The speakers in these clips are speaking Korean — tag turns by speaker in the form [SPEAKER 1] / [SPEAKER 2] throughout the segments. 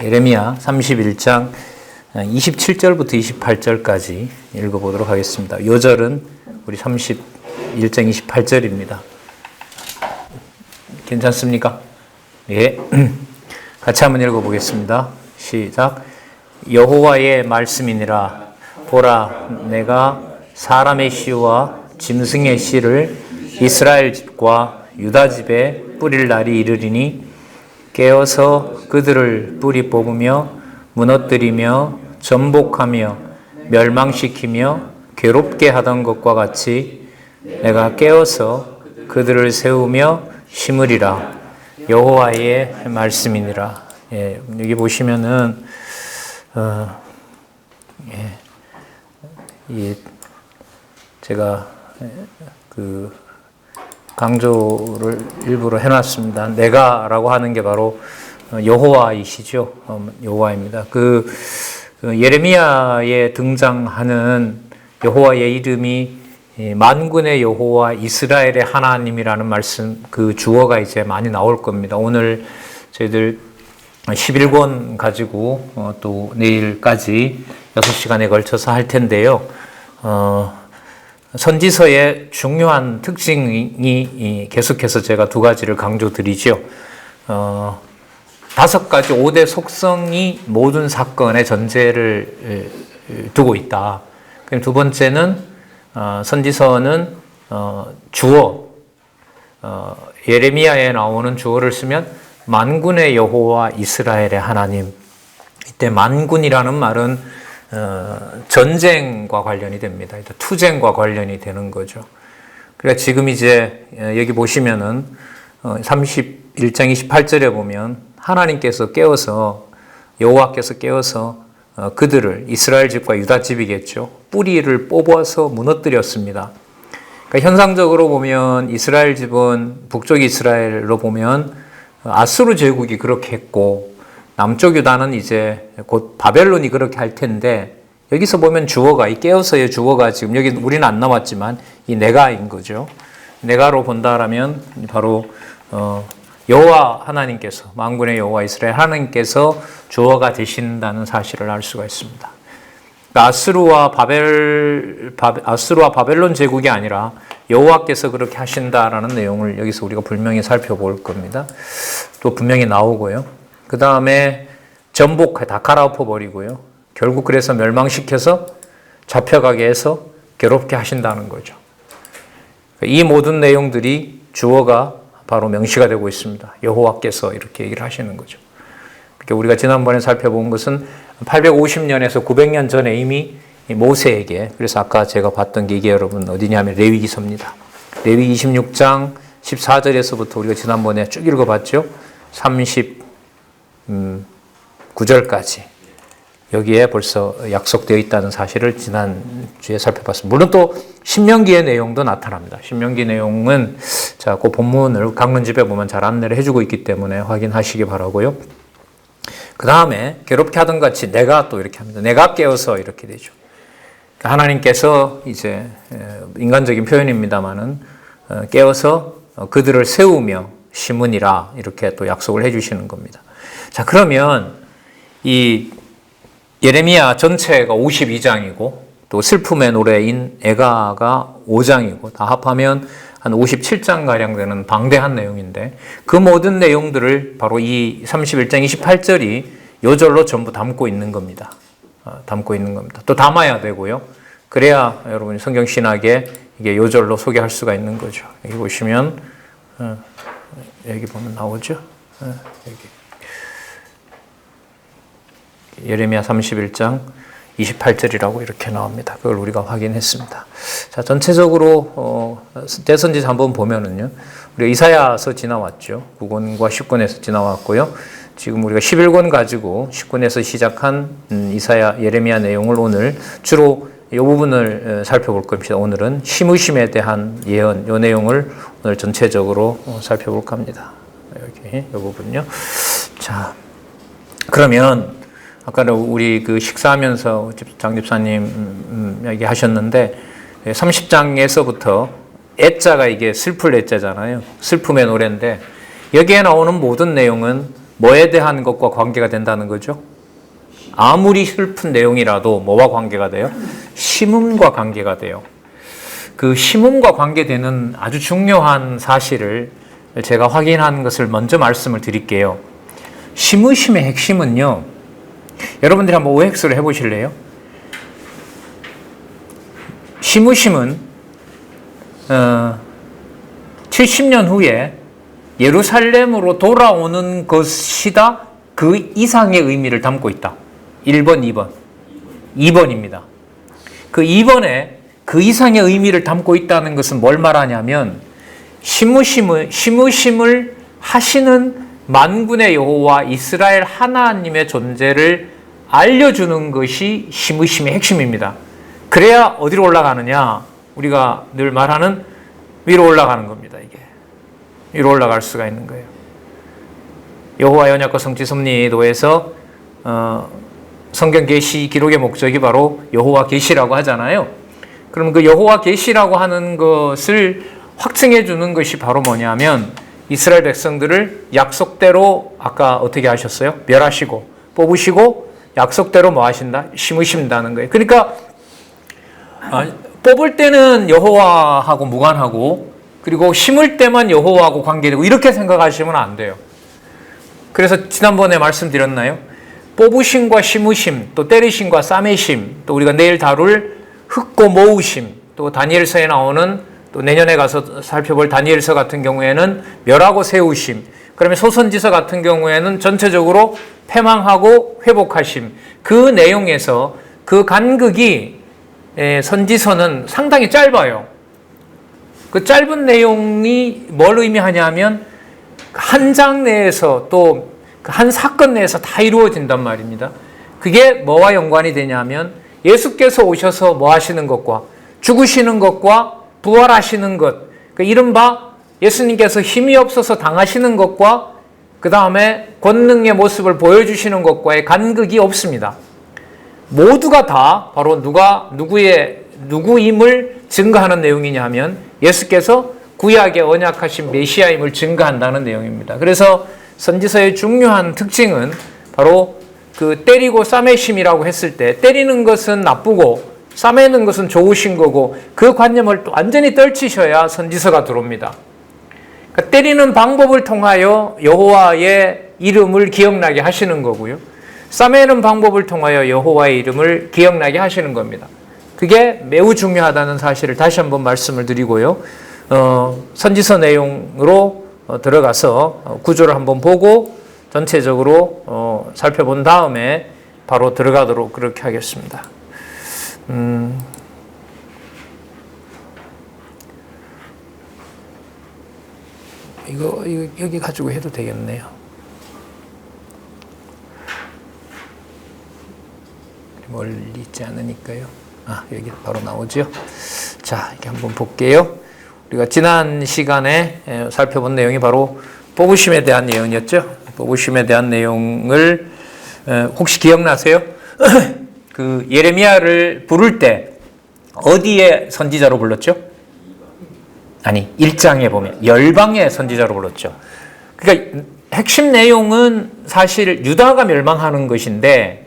[SPEAKER 1] 예레미야 31장 27절부터 28절까지 읽어보도록 하겠습니다. 요절은 우리 31장 28절입니다. 괜찮습니까? 예. 같이 한번 읽어보겠습니다. 시작. 여호와의 말씀이니라. 보라, 내가 사람의 씨와 짐승의 씨를 이스라엘 집과 유다 집에 뿌릴 날이 이르리니 깨어서 그들을 뿌리 뽑으며 무너뜨리며 전복하며 멸망시키며 괴롭게 하던 것과 같이 내가 깨어서 그들을 세우며 심으리라. 여호와의 말씀이니라. 예, 여기 보시면은 제가 강조를 일부러 해놨습니다. 내가라고 하는 게 바로 여호와이시죠. 여호와입니다. 예레미야에 등장하는 여호와의 이름이 만군의 여호와 이스라엘의 하나님이라는 말씀, 그 주어가 이제 많이 나올 겁니다. 오늘 저희들 11권 가지고 또 내일까지 6시간에 걸쳐서 할 텐데요. 선지서의 중요한 특징이 계속해서 제가 두 가지를 강조드리죠. 5가지 5대 속성이 모든 사건의 전제를 두고 있다. 그럼 두 번째는 선지서는 주어, 예레미야에 나오는 주어를 쓰면 만군의 여호와 이스라엘의 하나님. 이때 만군이라는 말은 전쟁과 관련이 됩니다. 투쟁과 관련이 되는 거죠. 그러니까 지금 이제 여기 보시면은 31장 28절에 보면 하나님께서 깨워서, 여호와께서 깨워서 그들을, 이스라엘 집과 유다 집이겠죠, 뿌리를 뽑아서 무너뜨렸습니다. 그러니까 현상적으로 보면 이스라엘 집은 북쪽 이스라엘로 보면 아수르 제국이 그렇게 했고, 남쪽 유다는 이제 곧 바벨론이 그렇게 할 텐데, 여기서 보면 주어가, 이 깨어서의 주어가 지금 여기 우리는 안 나왔지만 이 내가인 거죠. 내가로 본다라면 바로 여호와 하나님께서, 만군의 여호와 이스라엘 하나님께서 주어가 되신다는 사실을 알 수가 있습니다. 그러니까 아수르와 바벨론 제국이 아니라 여호와께서 그렇게 하신다라는 내용을 여기서 우리가 분명히 살펴볼 겁니다. 또 분명히 나오고요. 그 다음에 다 갈아엎어 버리고요. 결국 그래서 멸망시켜서 잡혀가게 해서 괴롭게 하신다는 거죠. 이 모든 내용들이 주어가 바로 명시가 되고 있습니다. 여호와께서 이렇게 얘기를 하시는 거죠. 그러니까 우리가 지난번에 살펴본 것은 850년에서 900년 전에 이미 모세에게, 그래서 아까 제가 봤던 게 이게 여러분 어디냐면 레위기서입니다. 레위 26장 14절에서부터 우리가 지난번에 쭉 읽어봤죠. 39절까지 여기에 벌써 약속되어 있다는 사실을 지난주에 살펴봤습니다. 물론 또 신명기의 내용도 나타납니다. 신명기 내용은 그 본문을 강론집에 보면 잘 안내를 해주고 있기 때문에 확인하시기 바라고요. 그 다음에 괴롭게 하던 같이 내가 또 이렇게 합니다. 내가 깨어서 이렇게 되죠. 하나님께서 이제 인간적인 표현입니다만은 깨어서 그들을 세우며 심으니라 이렇게 또 약속을 해주시는 겁니다. 자, 그러면 이 예레미야 전체가 52장이고 또 슬픔의 노래인 애가가 5장이고 다 합하면 한 57장가량 되는 방대한 내용인데, 그 모든 내용들을 바로 이 31장 28절이 요절로 전부 담고 있는 겁니다. 또 담아야 되고요. 그래야 여러분이 성경신학에 이게 요절로 소개할 수가 있는 거죠. 여기 보시면 여기 보면 나오죠. 여기 예레미야 31장 28절이라고 이렇게 나옵니다. 그걸 우리가 확인했습니다. 자, 전체적으로 대선지서 한번 보면은요, 우리가 이사야서 지나왔죠. 9권과 10권에서 지나왔고요. 지금 우리가 11권 가지고 10권에서 시작한 예레미야 내용을 오늘 주로 이 부분을 살펴볼 겁니다. 오늘은 심으심에 대한 예언, 이 내용을 오늘 전체적으로 살펴볼까 합니다. 여기 이 부분요. 자, 그러면 아까는 우리 식사하면서 장 집사님 얘기하셨는데 30장에서부터 애자가 이게 슬플 애자잖아요. 슬픔의 노래인데 여기에 나오는 모든 내용은 뭐에 대한 것과 관계가 된다는 거죠? 아무리 슬픈 내용이라도 뭐와 관계가 돼요? 심음과 관계가 돼요. 그 심음과 관계되는 아주 중요한 사실을 제가 확인한 것을 먼저 말씀을 드릴게요. 심으심의 핵심은요, 여러분들이 한번 OX를 해보실래요? 심으심은 70년 후에 예루살렘으로 돌아오는 것이다. 그 이상의 의미를 담고 있다. 1번, 2번. 2번입니다. 그 2번에 그 이상의 의미를 담고 있다는 것은 뭘 말하냐면 심으심을 하시는 만군의 여호와 이스라엘 하나님의 존재를 알려주는 것이 심으심의 핵심입니다. 그래야 어디로 올라가느냐? 우리가 늘 말하는 위로 올라가는 겁니다. 이게 위로 올라갈 수가 있는 거예요. 여호와 언약궤 성취 섭리도에서 성경 계시 기록의 목적이 바로 여호와 계시라고 하잖아요. 그럼 그 여호와 계시라고 하는 것을 확증해 주는 것이 바로 뭐냐면 이스라엘 백성들을 약속대로 아까 어떻게 하셨어요? 멸하시고 뽑으시고 약속대로 뭐 하신다? 심으신다는 거예요. 그러니까 뽑을 때는 여호와하고 무관하고 그리고 심을 때만 여호와하고 관계되고 이렇게 생각하시면 안 돼요. 그래서 지난번에 말씀드렸나요? 뽑으심과 심으심, 또 때리심과 싸매심, 또 우리가 내일 다룰 흙고 모으심, 또 다니엘서에 나오는 또 내년에 가서 살펴볼 다니엘서 같은 경우에는 멸하고 세우심, 그러면 소선지서 같은 경우에는 전체적으로 패망하고 회복하심. 그 내용에서 그 간극이 선지서는 상당히 짧아요. 그 짧은 내용이 뭘 의미하냐면 한 장 내에서 또 한 사건 내에서 다 이루어진단 말입니다. 그게 뭐와 연관이 되냐면 예수께서 오셔서 뭐 하시는 것과 죽으시는 것과 부활하시는 것, 그 이른바 예수님께서 힘이 없어서 당하시는 것과 그 다음에 권능의 모습을 보여주시는 것과의 간극이 없습니다. 모두가 다 바로 누구임을 증거하는 내용이냐 하면 예수께서 구약의 언약하신 메시아임을 증거한다는 내용입니다. 그래서 선지서의 중요한 특징은 바로 그 때리고 싸매심이라고 했을 때 때리는 것은 나쁘고 싸매는 것은 좋으신 거고 그 관념을 또 완전히 떨치셔야 선지서가 들어옵니다. 그러니까 때리는 방법을 통하여 여호와의 이름을 기억나게 하시는 거고요. 싸매는 방법을 통하여 여호와의 이름을 기억나게 하시는 겁니다. 그게 매우 중요하다는 사실을 다시 한번 말씀을 드리고요. 선지서 내용으로 들어가서 구조를 한번 보고 전체적으로 살펴본 다음에 바로 들어가도록 그렇게 하겠습니다. 이거 여기 가지고 해도 되겠네요. 멀리 있지 않으니까요. 여기 바로 나오죠. 자, 이렇게 한번 볼게요. 우리가 지난 시간에 살펴본 내용이 바로 뽑으심에 대한 내용이었죠. 뽑으심에 대한 내용을 혹시 기억나세요? 그 예레미야를 부를 때 어디에 선지자로 불렀죠? 아니, 1장에 보면 열방의 선지자로 불렀죠. 그러니까 핵심 내용은 사실 유다가 멸망하는 것인데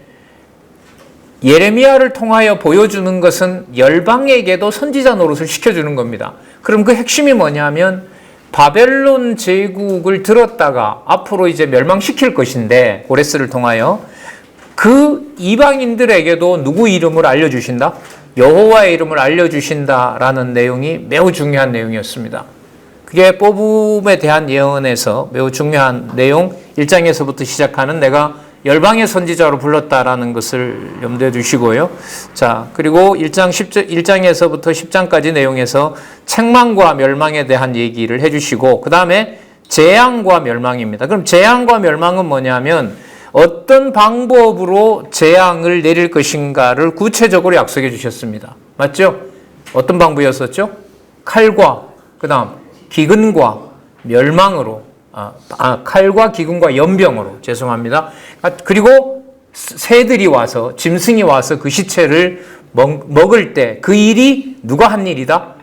[SPEAKER 1] 예레미야를 통하여 보여주는 것은 열방에게도 선지자 노릇을 시켜주는 겁니다. 그럼 그 핵심이 뭐냐면 바벨론 제국을 들었다가 앞으로 이제 멸망시킬 것인데 고레스를 통하여 그 이방인들에게도 누구 이름을 알려주신다? 여호와의 이름을 알려주신다라는 내용이 매우 중요한 내용이었습니다. 그게 뽑음에 대한 예언에서 매우 중요한 내용 1장에서부터 시작하는 내가 열방의 선지자로 불렀다라는 것을 염두에 두시고요. 자, 그리고 1장에서부터 10장까지 내용에서 책망과 멸망에 대한 얘기를 해주시고 그 다음에 재앙과 멸망입니다. 그럼 재앙과 멸망은 뭐냐면 어떤 방법으로 재앙을 내릴 것인가를 구체적으로 약속해 주셨습니다. 맞죠? 어떤 방법이었었죠? 칼과 그 다음 기근과 멸망으로 칼과 기근과 연병으로 죄송합니다. 그리고 새들이 와서 짐승이 와서 그 시체를 먹을 때 그 일이 누가 한 일이다?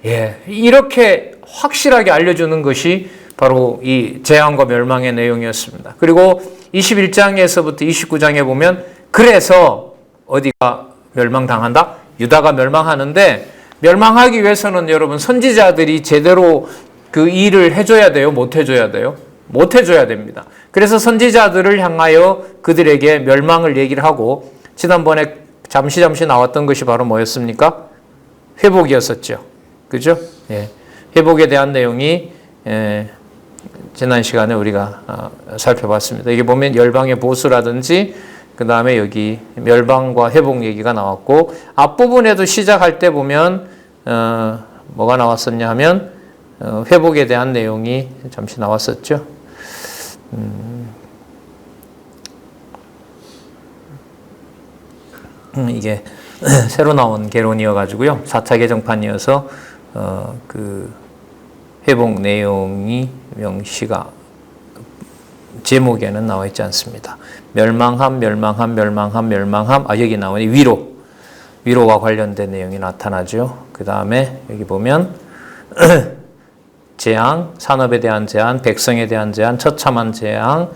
[SPEAKER 1] 예, 이렇게 확실하게 알려주는 것이 바로 이 재앙과 멸망의 내용이었습니다. 그리고 21장에서부터 29장에 보면 그래서 어디가 멸망당한다? 유다가 멸망하는데 멸망하기 위해서는 여러분 선지자들이 제대로 그 일을 해줘야 돼요? 못 해줘야 돼요? 못 해줘야 됩니다. 그래서 선지자들을 향하여 그들에게 멸망을 얘기를 하고 지난번에 잠시 나왔던 것이 바로 뭐였습니까? 회복이었었죠. 그죠? 예. 회복에 대한 내용이 지난 시간에 우리가 살펴봤습니다. 이게 보면 열방의 보수라든지 그 다음에 여기 멸망과 회복 얘기가 나왔고 앞부분에도 시작할 때 보면 뭐가 나왔었냐 하면 회복에 대한 내용이 잠시 나왔었죠. 이게 새로 나온 개론이어가지고요. 4차 개정판이어서 그 회복 내용이 명시가 제목에는 나와 있지 않습니다. 멸망함. 여기 나오니 위로와 관련된 내용이 나타나죠. 그 다음에 여기 보면 재앙, 산업에 대한 제한, 백성에 대한 제한, 처참한 재앙,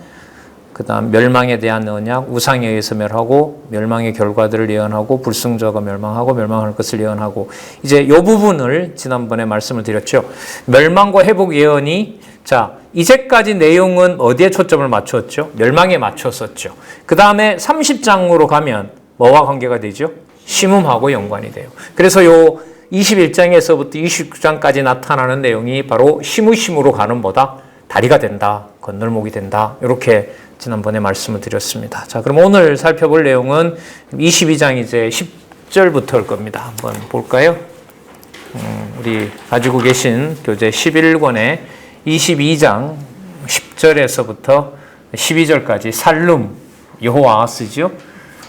[SPEAKER 1] 그 다음 멸망에 대한 언약, 우상에 의해서 멸하고 멸망의 결과들을 예언하고 불순종자가 멸망하고 멸망할 것을 예언하고 이제 이 부분을 지난번에 말씀을 드렸죠. 멸망과 회복 예언이 자 이제까지 내용은 어디에 초점을 맞췄죠? 멸망에 맞췄었죠. 그 다음에 30장으로 가면 뭐와 관계가 되죠? 심음하고 연관이 돼요. 그래서 요 21장에서부터 29장까지 나타나는 내용이 바로 심으심으로 가는 뭐다? 다리가 된다. 건널목이 된다. 이렇게 지난번에 말씀을 드렸습니다. 자, 그럼 오늘 살펴볼 내용은 22장 이제 10절부터일 겁니다. 한번 볼까요? 우리 가지고 계신 교재 11권의 22장 10절에서부터 12절까지 살룸 여호아하스죠.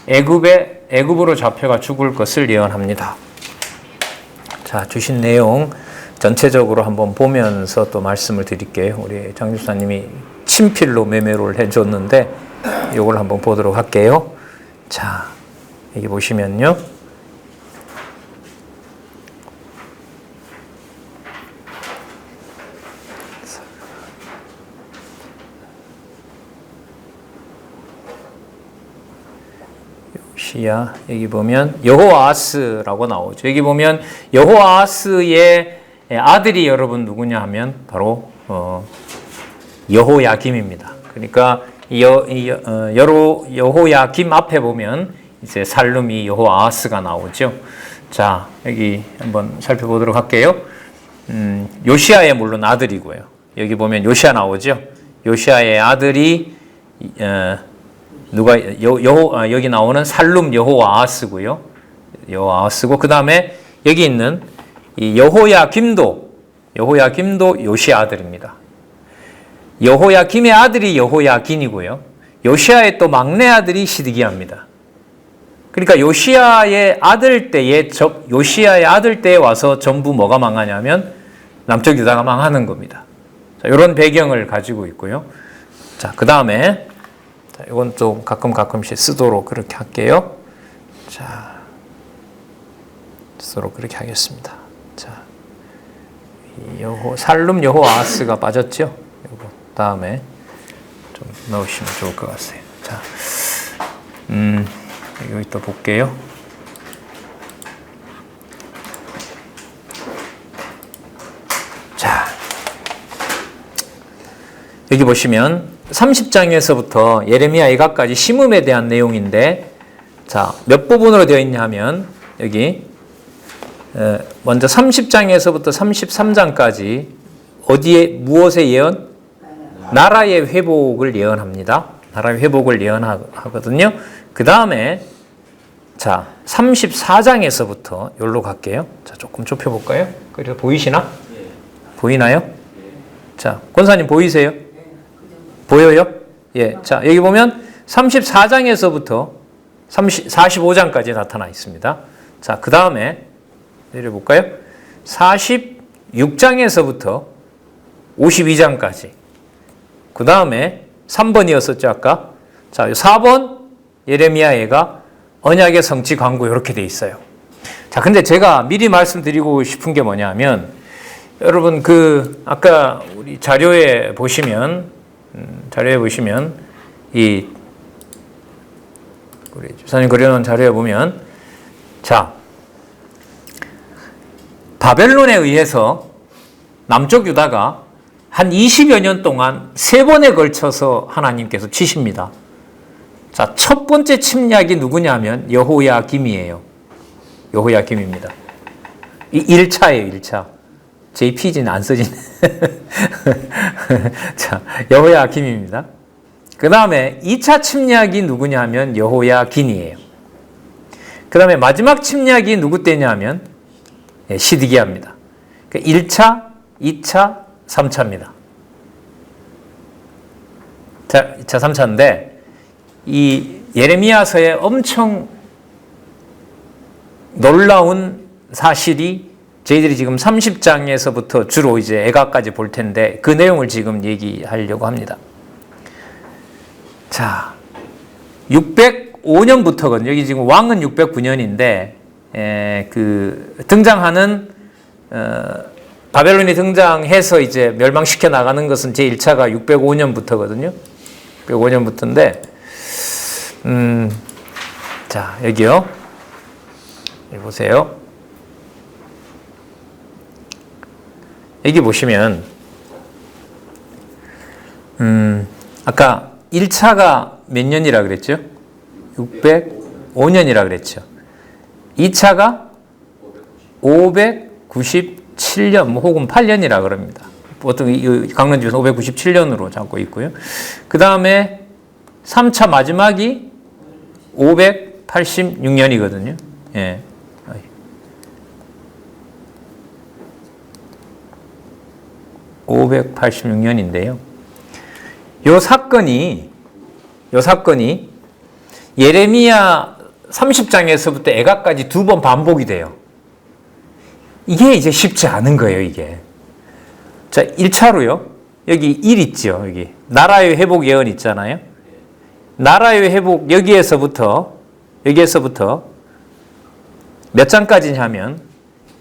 [SPEAKER 1] 애굽으로 잡혀가 죽을 것을 예언합니다. 자, 주신 내용 전체적으로 한번 보면서 또 말씀을 드릴게요. 우리 장 집사님이 친필로 메모를 해줬는데 이걸 한번 보도록 할게요. 자, 여기 보시면요. 시야 여기 보면 여호아하스라고 나오죠. 여기 보면 여호아하스의 아들이 여러분 누구냐 하면 바로 여호야김입니다. 그러니까 여호야김 앞에 보면 이제 살룸이 여호아하스가 나오죠. 자, 여기 한번 살펴보도록 할게요. 요시야의 물론 아들이고요. 여기 보면 요시야 나오죠. 요시야의 아들이 여기 나오는 살룸 여호아하스고요. 여호아하스고 그 다음에 여기 있는 이 여호야김도 요시야 아들입니다. 여호야김의 아들이 여호야긴이고요. 요시야의 또 막내 아들이 시드기야입니다. 그러니까 요시야의 아들 때에 와서 전부 뭐가 망하냐면 남쪽 유다가 망하는 겁니다. 자, 이런 배경을 가지고 있고요. 자, 그 다음에 이건 좀 가끔씩 쓰도록 그렇게 할게요. 자, 쓰도록 그렇게 하겠습니다. 자, 살룸 여호아하스가 빠졌죠? 이거 다음에 좀 넣으시면 좋을 것 같아요. 자, 여기 또 볼게요. 자, 여기 보시면 30장에서부터 예레미야 예가까지 심음에 대한 내용인데, 자, 몇 부분으로 되어 있냐 하면, 여기, 먼저 30장에서부터 33장까지 무엇의 예언? 나라의 회복을 예언합니다. 나라의 회복을 예언하거든요. 그 다음에, 자, 34장에서부터 여기로 갈게요. 자, 조금 좁혀볼까요? 그래서 보이시나? 보이나요? 자, 권사님 보이세요? 보여요? 예. 자, 여기 보면 34장에서부터 45장까지 나타나 있습니다. 자, 그 다음에 내려볼까요? 46장에서부터 52장까지. 그 다음에 3번이었었죠, 아까. 자, 4번 예레미야가 언약의 성취 광고 이렇게 돼 있어요. 자, 근데 제가 미리 말씀드리고 싶은 게 뭐냐면 여러분 아까 우리 자료에 보시면 이 우리 주사님 그려놓은 자료에 보면 자 바벨론에 의해서 남쪽 유다가 한 20여 년 동안 3번에 걸쳐서 하나님께서 치십니다. 자, 첫 번째 침략이 누구냐면 여호야김이에요. 여호야김입니다. 이 1차예요, 1차. JPG는 안 써지네. 자, 여호야김입니다. 그 다음에 2차 침략이 누구냐면 여호야긴이에요. 그 다음에 마지막 침략이 누구 때냐면 시드기야입니다. 1차, 2차, 3차입니다. 자, 2차, 3차인데 이 예레미야서에 엄청 놀라운 사실이 저희들이 지금 30장에서부터 주로 이제 애가까지 볼 텐데 그 내용을 지금 얘기하려고 합니다. 자, 605년부터거든요. 여기 지금 왕은 609년인데 등장하는 바벨론이 등장해서 이제 멸망시켜 나가는 것은 제 1차가 605년부터거든요. 605년부터인데 자, 여기요. 여기 보세요. 여기 보시면 아까 1차가 몇 년이라 그랬죠? 605년이라 그랬죠. 2차가 597년 혹은 8년이라 그럽니다. 보통 이 강론집에서 597년으로 잡고 있고요. 그 다음에 3차 마지막이 586년이거든요. 예. 586년인데요. 요 사건이 예레미야 30장에서부터 애가까지 2번 반복이 돼요. 이게 이제 쉽지 않은 거예요, 이게. 자, 1차로요. 여기 1 있죠, 여기. 나라의 회복 예언 있잖아요. 나라의 회복, 여기에서부터 몇 장까지냐면,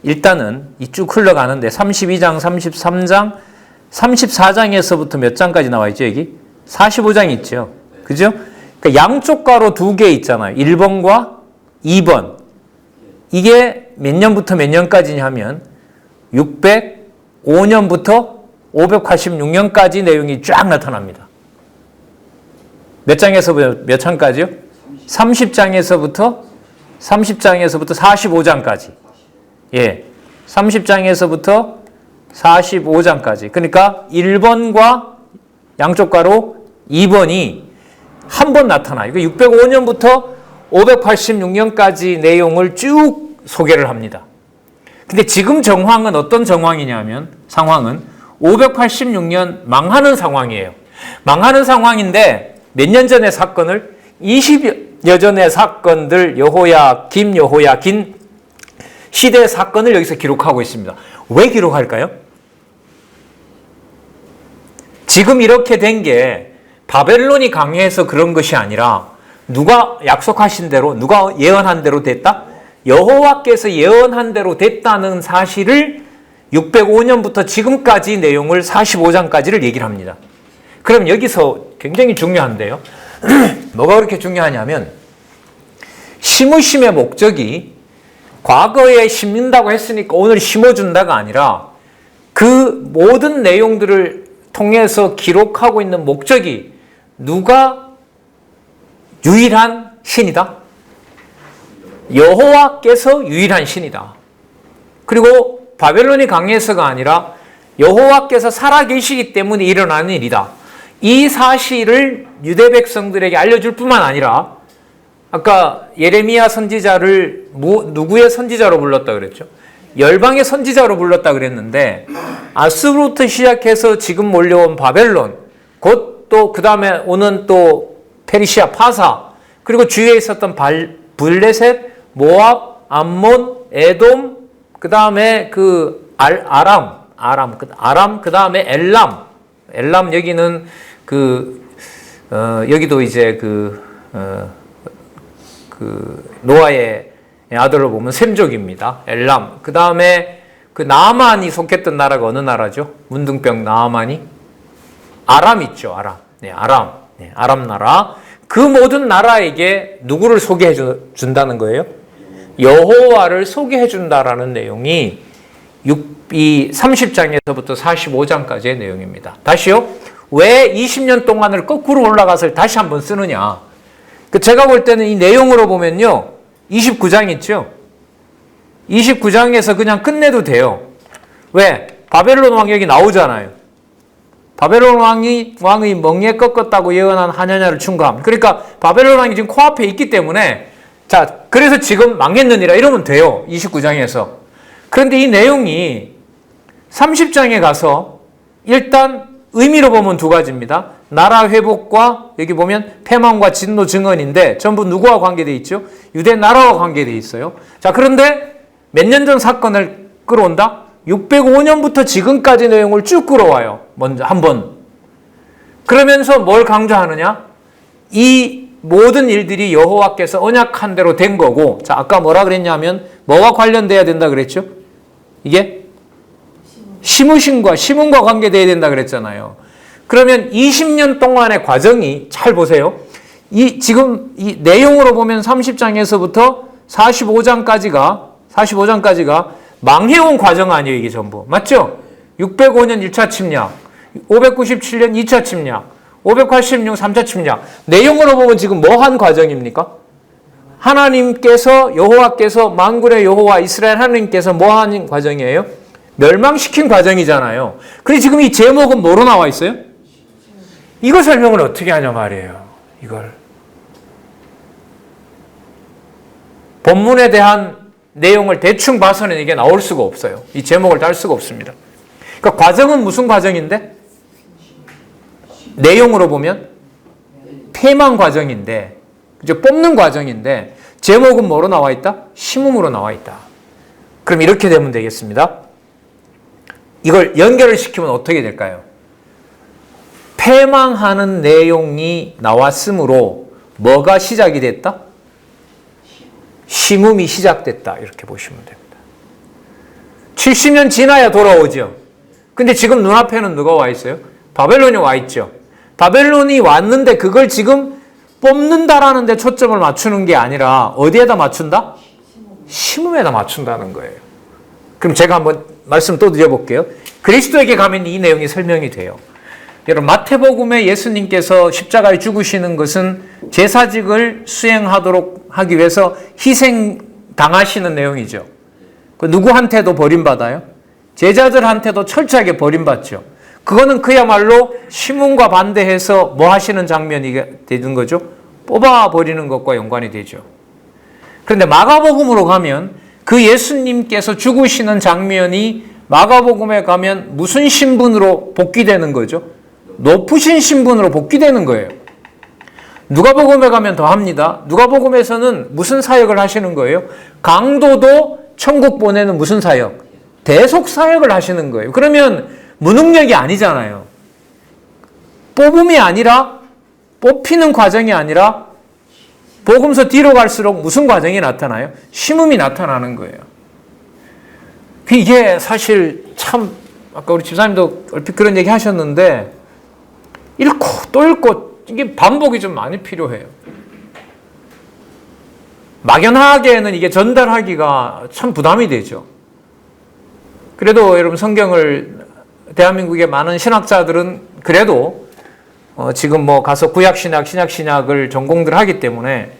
[SPEAKER 1] 일단은 이 쭉 흘러가는데 32장, 33장, 34장에서부터 몇 장까지 나와 있죠, 여기? 45장 있죠. 그죠? 그러니까 양쪽 가로 2개 있잖아요. 1번과 2번. 이게 몇 년부터 몇 년까지냐면 605년부터 586년까지 내용이 쫙 나타납니다. 몇 장에서부터 몇 장까지요? 30장에서부터 45장까지. 예. 30장에서부터 45장까지. 그러니까 1번과 양쪽 가로 2번이 한 번 나타나요. 605년부터 586년까지 내용을 쭉 소개를 합니다. 근데 지금 정황은 어떤 정황이냐면 상황은 586년 망하는 상황이에요. 망하는 상황인데 몇 년 전의 사건을 20여 전의 사건들 여호야긴 시대의 사건을 여기서 기록하고 있습니다. 왜 기록할까요? 지금 이렇게 된 게 바벨론이 강해해서 그런 것이 아니라 누가 약속하신 대로, 누가 예언한 대로 됐다? 여호와께서 예언한 대로 됐다는 사실을 605년부터 지금까지 내용을 45장까지를 얘기를 합니다. 그럼 여기서 굉장히 중요한데요. 뭐가 그렇게 중요하냐면 심으심의 목적이 과거에 심는다고 했으니까 오늘 심어준다가 아니라 그 모든 내용들을 통해서 기록하고 있는 목적이 누가 유일한 신이다? 여호와께서 유일한 신이다. 그리고 바벨론이 강해서가 아니라 여호와께서 살아계시기 때문에 일어나는 일이다. 이 사실을 유대 백성들에게 알려줄 뿐만 아니라 아까 예레미야 선지자를 누구의 선지자로 불렀다 그랬죠? 열방의 선지자로 불렀다 그랬는데 아스로부터 시작해서 지금 몰려온 바벨론, 곧 또 그 다음에 오는 또 페르시아 파사, 그리고 주위에 있었던 블레셋, 모압, 암몬, 에돔, 그 다음에 그 아람, 그 다음에 엘람 여기는 여기도 이제 노아의 아들로 보면 셈족입니다. 엘람. 그 다음에 그 나아만이 속했던 나라가 어느 나라죠? 문둥병 나아만이? 아람 있죠, 아람. 네, 아람. 네, 아람 나라. 그 모든 나라에게 누구를 소개해 준다는 거예요? 여호와를 소개해 준다라는 내용이 이 30장에서부터 45장까지의 내용입니다. 다시요. 왜 20년 동안을 거꾸로 올라가서 다시 한번 쓰느냐? 제가 볼 때는 이 내용으로 보면요. 29장 있죠? 29장에서 그냥 끝내도 돼요. 왜? 바벨론 왕이 여기 나오잖아요. 바벨론 왕의 멍에 꺾었다고 예언한 하냐냐를 충고함. 그러니까 바벨론 왕이 지금 코앞에 있기 때문에 자, 그래서 지금 망했느니라 이러면 돼요. 29장에서. 그런데 이 내용이 30장에 가서 일단 의미로 보면 두 가지입니다. 나라 회복과 여기 보면 패망과 진노 증언인데 전부 누구와 관계되어 있죠? 유대 나라와 관계되어 있어요. 자, 그런데 몇 년 전 사건을 끌어온다? 605년부터 지금까지 내용을 쭉 끌어와요. 먼저 한번. 그러면서 뭘 강조하느냐? 이 모든 일들이 여호와께서 언약한 대로 된 거고, 자, 아까 뭐라 그랬냐면 뭐와 관련돼야 된다 그랬죠? 이게 심으심과 심음과 관계돼야 된다 그랬잖아요. 그러면 20년 동안의 과정이 잘 보세요. 지금 이 내용으로 보면 30장에서부터 45장까지가 망해온 과정 아니에요, 이게 전부. 맞죠? 605년 1차 침략, 597년 2차 침략, 586 3차 침략. 내용으로 보면 지금 뭐 한 과정입니까? 하나님께서, 여호와께서, 만군의 여호와 이스라엘 하나님께서 뭐 하는 과정이에요? 멸망시킨 과정이잖아요. 그런데 지금 이 제목은 뭐로 나와 있어요? 이거 설명을 어떻게 하냐 말이에요. 이걸. 본문에 대한 내용을 대충 봐서는 이게 나올 수가 없어요. 이 제목을 달 수가 없습니다. 그러니까 과정은 무슨 과정인데? 내용으로 보면 패망 과정인데, 그죠? 뽑는 과정인데, 제목은 뭐로 나와 있다? 심음으로 나와 있다. 그럼 이렇게 되면 되겠습니다. 이걸 연결을 시키면 어떻게 될까요? 패망하는 내용이 나왔으므로 뭐가 시작이 됐다? 심음이 시작됐다. 이렇게 보시면 됩니다. 70년 지나야 돌아오죠. 근데 지금 눈앞에는 누가 와 있어요? 바벨론이 와 있죠. 바벨론이 왔는데 그걸 지금 뽑는다라는 데 초점을 맞추는 게 아니라 어디에다 맞춘다? 심음에다 맞춘다는 거예요. 그럼 제가 한번 말씀 또 드려볼게요. 그리스도에게 가면 이 내용이 설명이 돼요. 여러분, 마태복음에 예수님께서 십자가에 죽으시는 것은 제사직을 수행하도록 하기 위해서 희생당하시는 내용이죠. 누구한테도 버림받아요? 제자들한테도 철저하게 버림받죠. 그거는 그야말로 심음과 반대해서 뭐 하시는 장면이 되는 거죠? 뽑아버리는 것과 연관이 되죠. 그런데 마가복음으로 가면 그 예수님께서 죽으시는 장면이 마가복음에 가면 무슨 신분으로 복귀되는 거죠? 높으신 신분으로 복귀되는 거예요. 누가복음에 가면 더 합니다. 누가복음에서는 무슨 사역을 하시는 거예요? 강도도 천국 보내는 무슨 사역? 대속 사역을 하시는 거예요. 그러면 무능력이 아니잖아요. 뽑음이 아니라, 뽑히는 과정이 아니라 복음서 뒤로 갈수록 무슨 과정이 나타나요? 심음이 나타나는 거예요. 이게 사실 참, 아까 우리 집사님도 얼핏 그런 얘기 하셨는데, 읽고 또 읽고 이게 반복이 좀 많이 필요해요. 막연하게는 이게 전달하기가 참 부담이 되죠. 그래도 여러분 성경을 대한민국의 많은 신학자들은 그래도 지금 뭐 가서 구약신약, 신약신약을 전공들 하기 때문에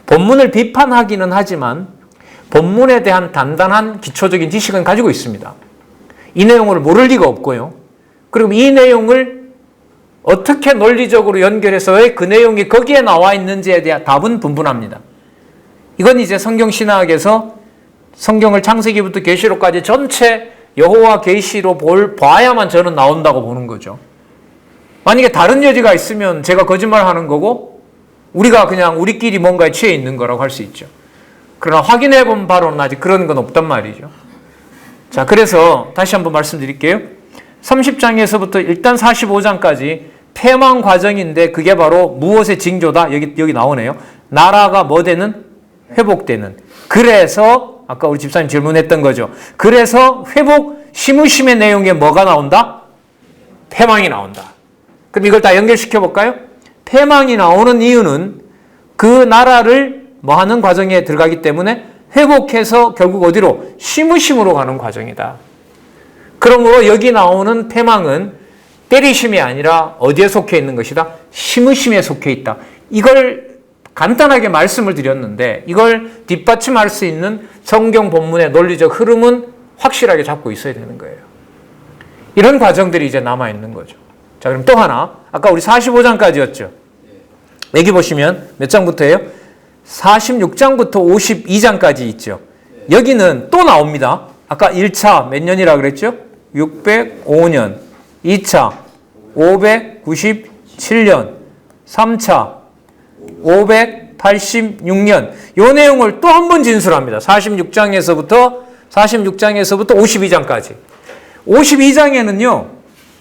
[SPEAKER 1] 본문을 비판하기는 하지만 본문에 대한 단단한 기초적인 지식은 가지고 있습니다. 이 내용을 모를 리가 없고요. 그리고 이 내용을 어떻게 논리적으로 연결해서 왜 그 내용이 거기에 나와 있는지에 대한 답은 분분합니다. 이건 이제 성경신학에서 성경을 창세기부터 계시록까지 전체 여호와 계시로 봐야만 저는 나온다고 보는 거죠. 만약에 다른 여지가 있으면 제가 거짓말하는 거고 우리가 그냥 우리끼리 뭔가에 취해 있는 거라고 할 수 있죠. 그러나 확인해 본 바로는 아직 그런 건 없단 말이죠. 자, 그래서 다시 한번 말씀드릴게요. 30장에서부터 일단 45장까지 패망 과정인데 그게 바로 무엇의 징조다? 여기 나오네요. 나라가 뭐 되는? 회복되는. 그래서 아까 우리 집사님 질문했던 거죠. 그래서 회복 시무심의 내용에 뭐가 나온다? 패망이 나온다. 그럼 이걸 다 연결시켜 볼까요? 패망이 나오는 이유는 그 나라를 뭐 하는 과정에 들어가기 때문에 회복해서 결국 어디로? 시무심으로 가는 과정이다. 그러므로 여기 나오는 패망은 때리심이 아니라 어디에 속해 있는 것이다? 시무심에 속해 있다. 이걸 간단하게 말씀을 드렸는데 이걸 뒷받침할 수 있는 성경 본문의 논리적 흐름은 확실하게 잡고 있어야 되는 거예요. 이런 과정들이 이제 남아있는 거죠. 자, 그럼 또 하나. 아까 우리 45장까지였죠. 여기 보시면 몇 장부터예요? 46장부터 52장까지 있죠. 여기는 또 나옵니다. 아까 1차 몇 년이라 그랬죠? 605년. 2차 597년. 3차 586년. 이 내용을 또 한 번 진술합니다. 46장에서부터 52장까지. 52장에는요,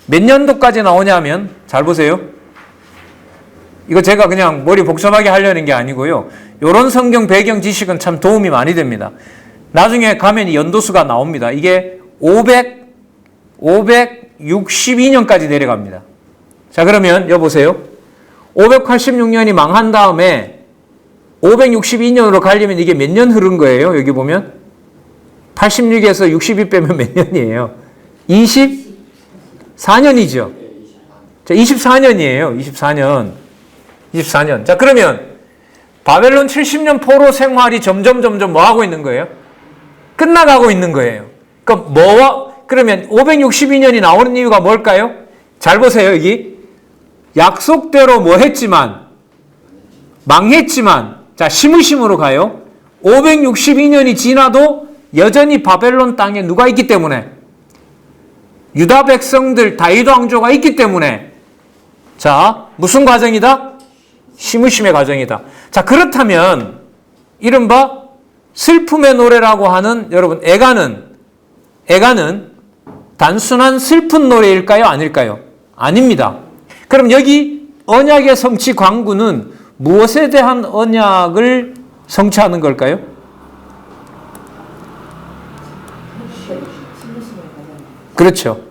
[SPEAKER 1] 몇 년도까지 나오냐면, 잘 보세요. 이거 제가 그냥 머리 복잡하게 하려는 게 아니고요. 이런 성경 배경 지식은 참 도움이 많이 됩니다. 나중에 가면 이 연도수가 나옵니다. 이게 562년까지 내려갑니다. 자, 그러면 여보세요. 586년이 망한 다음에 562년으로 가려면 이게 몇 년 흐른 거예요? 여기 보면 86에서 62 빼면 몇 년이에요? 24년이죠. 자, 24년이에요. 24년. 자, 그러면 바벨론 70년 포로 생활이 점점 뭐 하고 있는 거예요? 끝나가고 있는 거예요. 그러면 562년이 나오는 이유가 뭘까요? 잘 보세요, 여기. 약속대로 뭐 했지만, 망했지만, 자, 시무심으로 가요. 562년이 지나도 여전히 바벨론 땅에 누가 있기 때문에? 유다 백성들, 다윗 왕조가 있기 때문에. 자, 무슨 과정이다? 시무심의 과정이다. 자, 그렇다면, 이른바 슬픔의 노래라고 하는, 여러분, 애가는 단순한 슬픈 노래일까요? 아닐까요? 아닙니다. 그럼 여기 언약의 성취 광구는 무엇에 대한 언약을 성취하는 걸까요? 그렇죠.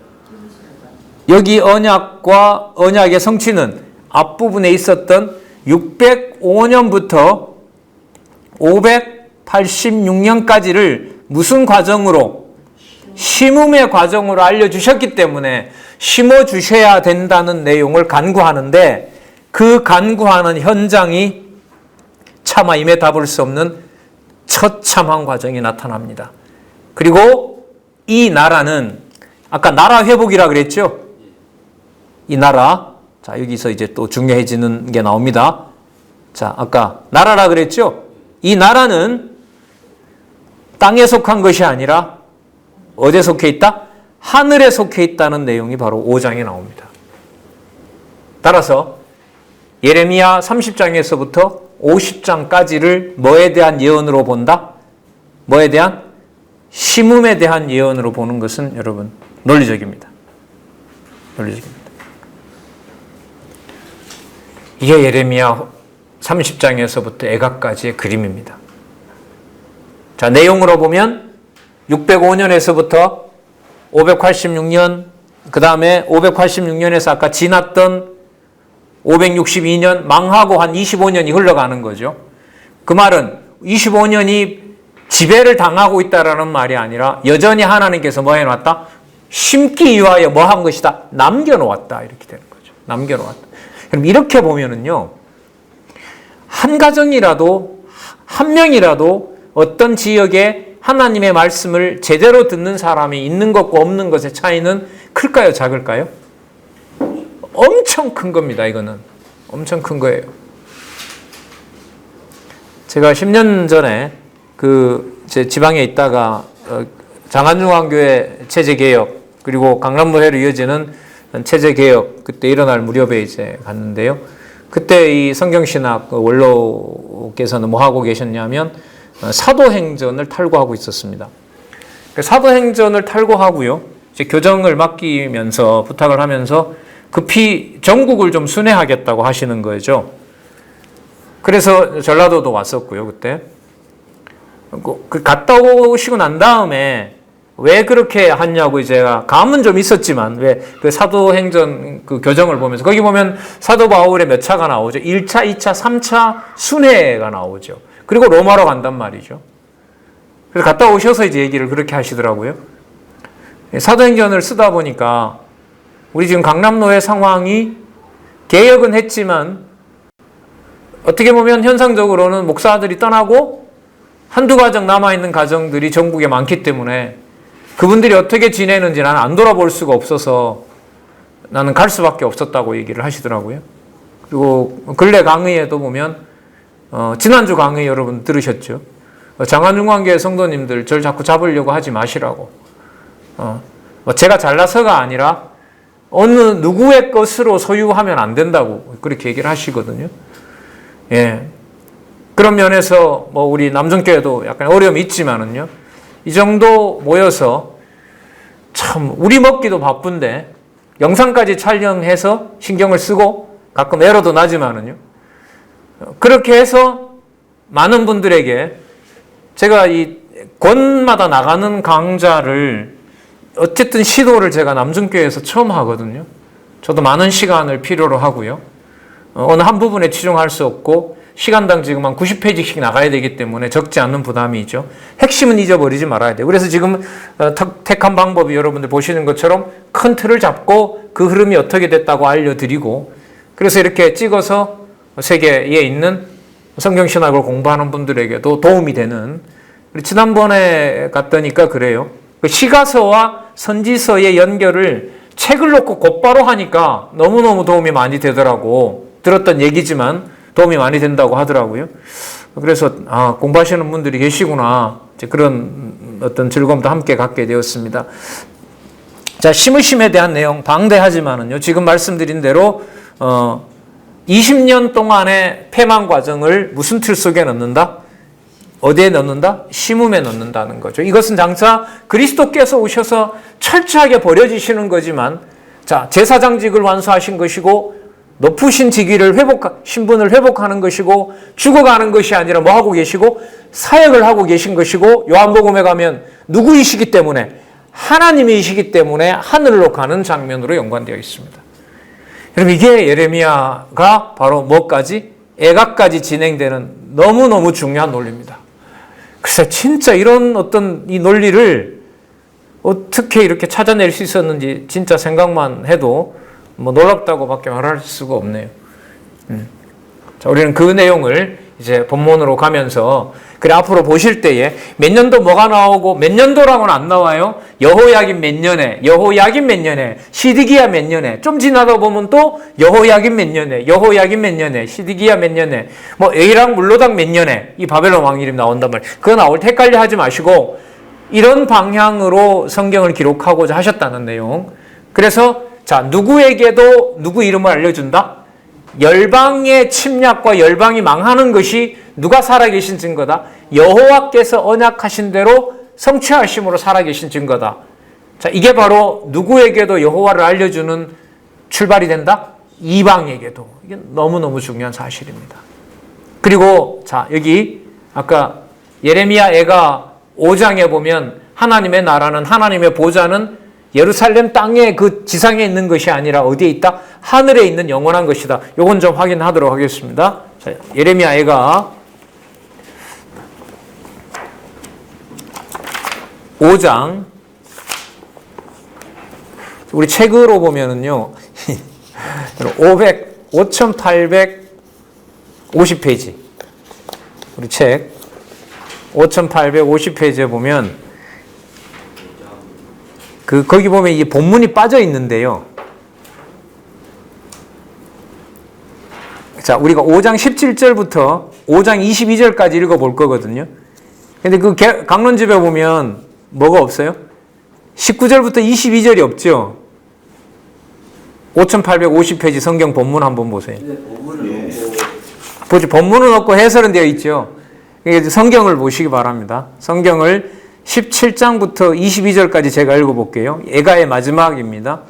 [SPEAKER 1] 여기 언약과 언약의 성취는 앞부분에 있었던 605년부터 586년까지를 무슨 과정으로? 심음의 과정으로 알려주셨기 때문에 심어주셔야 된다는 내용을 간구하는데 그 간구하는 현장이 차마 임에 답을 수 없는 처참한 과정이 나타납니다. 그리고 이 나라는 아까 나라 회복이라 그랬죠? 이 나라, 자, 여기서 이제 또 중요해지는 게 나옵니다. 자, 아까 나라라 그랬죠? 이 나라는 땅에 속한 것이 아니라 어디에 속해 있다? 하늘에 속해 있다는 내용이 바로 5장에 나옵니다. 따라서 예레미야 30장에서부터 50장까지를 뭐에 대한 예언으로 본다? 뭐에 대한? 심음에 대한 예언으로 보는 것은 여러분 논리적입니다. 논리적입니다. 이게 예레미야 30장에서부터 애각까지의 그림입니다. 자, 내용으로 보면 605년에서부터 586년, 그 다음에 586년에서 아까 지났던 562년 망하고 한 25년이 흘러가는 거죠. 그 말은 25년이 지배를 당하고 있다라는 말이 아니라 여전히 하나님께서 뭐 해놨다? 심기 위하여 뭐 한 것이다? 남겨놓았다. 이렇게 되는 거죠. 남겨놓았다. 그럼 이렇게 보면은요, 한 가정이라도, 한 명이라도 어떤 지역에 하나님의 말씀을 제대로 듣는 사람이 있는 것과 없는 것의 차이는 클까요? 작을까요? 엄청 큰 겁니다. 이거는. 엄청 큰 거예요. 제가 10년 전에 제 지방에 있다가 장안중앙교회 체제개혁 그리고 강남노회로 이어지는 체제개혁 그때 일어날 무렵에 이제 갔는데요. 그때 이 성경신학 원로께서는 뭐 하고 계셨냐면 사도행전을 탈고하고 있었습니다. 사도행전을 탈고하고요. 이제 교정을 맡기면서 부탁을 하면서 급히 전국을 좀 순회하겠다고 하시는 거죠. 그래서 전라도도 왔었고요, 그때. 그 갔다 오시고 난 다음에 왜 그렇게 하냐고 제가 감은 좀 있었지만 왜 그 사도행전 그 교정을 보면서 거기 보면 사도 바울의 몇 차가 나오죠. 1차, 2차, 3차 순회가 나오죠. 그리고 로마로 간단 말이죠. 그래서 갔다 오셔서 이제 얘기를 그렇게 하시더라고요. 사도행전을 쓰다 보니까 우리 지금 강남노예 상황이 개혁은 했지만 어떻게 보면 현상적으로는 목사들이 떠나고 한두 가정 남아있는 가정들이 전국에 많기 때문에 그분들이 어떻게 지내는지 나는 안 돌아볼 수가 없어서 나는 갈 수밖에 없었다고 얘기를 하시더라고요. 그리고 근래 강의에도 보면 지난주 강의 여러분 들으셨죠? 장안중앙교회 성도님들 절 자꾸 잡으려고 하지 마시라고. 제가 잘나서가 아니라 어느 누구의 것으로 소유하면 안 된다고 그렇게 얘기를 하시거든요. 예. 그런 면에서 뭐 우리 남정교회도 약간 어려움이 있지만은요. 이 정도 모여서 참 우리 먹기도 바쁜데 영상까지 촬영해서 신경을 쓰고 가끔 에러도 나지만은요. 그렇게 해서 많은 분들에게 제가 이 권마다 나가는 강좌를 어쨌든 시도를 제가 남중교회에서 처음 하거든요. 저도 많은 시간을 필요로 하고요. 어느 한 부분에 치중할 수 없고 시간당 지금 한 90페이지씩 나가야 되기 때문에 적지 않은 부담이죠. 핵심은 잊어버리지 말아야 돼요. 그래서 지금 택한 방법이 여러분들 보시는 것처럼 큰 틀을 잡고 그 흐름이 어떻게 됐다고 알려드리고 그래서 이렇게 찍어서 세계에 있는 성경신학을 공부하는 분들에게도 도움이 되는 지난번에 갔더니까 그래요. 시가서와 선지서의 연결을 책을 놓고 곧바로 하니까 너무너무 도움이 많이 되더라고. 들었던 얘기지만 도움이 많이 된다고 하더라고요. 그래서 공부하시는 분들이 계시구나. 이제 그런 어떤 즐거움도 함께 갖게 되었습니다. 자, 심으심에 대한 내용 방대하지만은요. 지금 말씀드린 대로 20년 동안의 폐망 과정을 무슨 틀 속에 넣는다? 어디에 넣는다? 심음에 넣는다는 거죠. 이것은 장차 그리스도께서 오셔서 철저하게 버려지시는 거지만 자, 제사장직을 완수하신 것이고 높으신 직위를 신분을 회복하는 것이고 죽어가는 것이 아니라 뭐 하고 계시고 사역을 하고 계신 것이고 요한복음에 가면 누구이시기 때문에 하나님이시기 때문에 하늘로 가는 장면으로 연관되어 있습니다. 여러분 이게 예레미야가 바로 뭐까지? 애가까지 진행되는 너무너무 중요한 논리입니다. 글쎄 진짜 이런 어떤 이 논리를 어떻게 이렇게 찾아낼 수 있었는지 진짜 생각만 해도 뭐 놀랍다고밖에 말할 수가 없네요. 자, 우리는 그 내용을 이제 본문으로 가면서 그래 앞으로 보실 때에 몇 년도 뭐가 나오고 몇 년도라고는 안 나와요. 여호야긴 몇 년에, 여호야긴 몇 년에, 시드기야 몇 년에, 좀 지나다 보면 또 여호야긴 몇 년에, 여호야긴 몇 년에, 시드기야 몇 년에, 뭐 에이랑 물로당 몇 년에 이 바벨론 왕 이름 나온단 말이에요. 그거 나올 때 헷갈려 하지 마시고 이런 방향으로 성경을 기록하고자 하셨다는 내용. 그래서 자, 누구에게도 누구 이름을 알려준다? 열방의 침략과 열방이 망하는 것이 누가 살아계신 증거다? 여호와께서 언약하신 대로 성취하심으로 살아계신 증거다. 자, 이게 바로 누구에게도 여호와를 알려주는 출발이 된다? 이방에게도. 이게 너무너무 중요한 사실입니다. 그리고 자, 여기 아까 예레미야 애가 5장에 보면 하나님의 나라는 하나님의 보좌는 예루살렘 땅에 그 지상에 있는 것이 아니라 어디에 있다? 하늘에 있는 영원한 것이다. 요건 좀 확인하도록 하겠습니다. 자, 예레미야 애가 5장 우리 책으로 보면은요 5850페이지 우리 책 5850페이지에 보면 거기 보면 이 본문이 빠져 있는데요. 자, 우리가 5장 17절부터 5장 22절까지 읽어볼 거거든요. 근데 그 강론집에 보면 뭐가 없어요? 19절부터 22절이 없죠? 5850페이지 성경 본문 한번 보세요. 본문은 없고 해설은 되어 있죠. 성경을 보시기 바랍니다. 성경을 17장부터 22절까지 제가 읽어볼게요. 예가의 마지막입니다.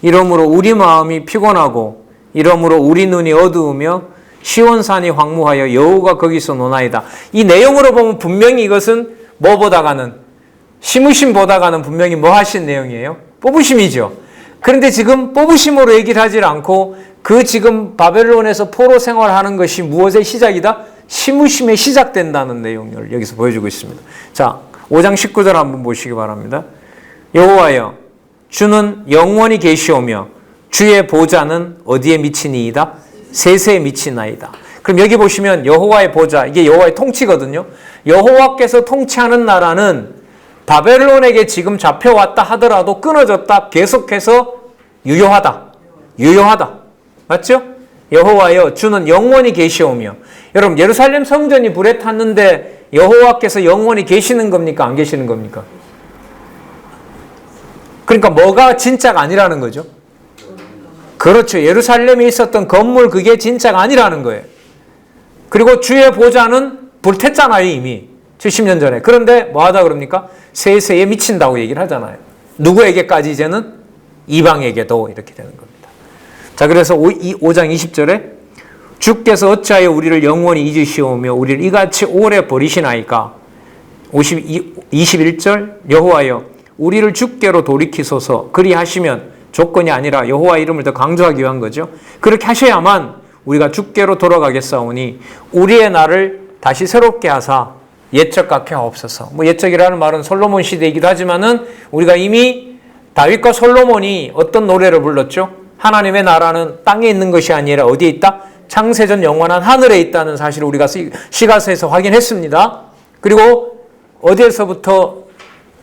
[SPEAKER 1] 이러므로 우리 마음이 피곤하고 이러므로 우리 눈이 어두우며 시온산이 황무하여 여호가 거기서 노나이다. 이 내용으로 보면 분명히 이것은 뭐보다가는 심으심보다가는 분명히 뭐 하신 내용이에요? 뽑으심이죠. 그런데 지금 뽑으심으로 얘기를 하질 않고 그 지금 바벨론에서 포로 생활하는 것이 무엇의 시작이다? 심으심에 시작된다는 내용을 여기서 보여주고 있습니다. 자, 5장 19절 한번 보시기 바랍니다. 여호와여 주는 영원히 계시오며 주의 보좌는 어디에 미치니이다? 세세에 미치나이다. 그럼 여기 보시면 여호와의 보좌, 이게 여호와의 통치거든요. 여호와께서 통치하는 나라는 바벨론에게 지금 잡혀왔다 하더라도 끊어졌다, 계속해서 유효하다. 맞죠? 여호와여 주는 영원히 계시오며. 여러분, 예루살렘 성전이 불에 탔는데 여호와께서 영원히 계시는 겁니까? 안 계시는 겁니까? 그러니까 뭐가 진짜가 아니라는 거죠? 그렇죠. 예루살렘에 있었던 건물 그게 진짜가 아니라는 거예요. 그리고 주의 보좌는 불탔잖아요, 이미. 70년 전에. 그런데 뭐 하다 그럽니까? 세세에 미친다고 얘기를 하잖아요. 누구에게까지 이제는? 이방에게도 이렇게 되는 겁니다. 자, 그래서 5장 20절에 주께서 어찌하여 우리를 영원히 잊으시오며 우리를 이같이 오래 버리시나이까? 21절 여호와여 우리를 주께로 돌이키소서. 그리하시면 조건이 아니라 여호와 이름을 더 강조하기 위한 거죠. 그렇게 하셔야만 우리가 주께로 돌아가겠사오니 우리의 날을 다시 새롭게 하사 옛적 같게 하옵소서. 뭐 옛적이라는 말은 솔로몬 시대이기도 하지만은 우리가 이미 다윗과 솔로몬이 어떤 노래를 불렀죠? 하나님의 나라는 땅에 있는 것이 아니라 어디에 있다? 창세전 영원한 하늘에 있다는 사실을 우리가 시가서에서 확인했습니다. 그리고 어디에서부터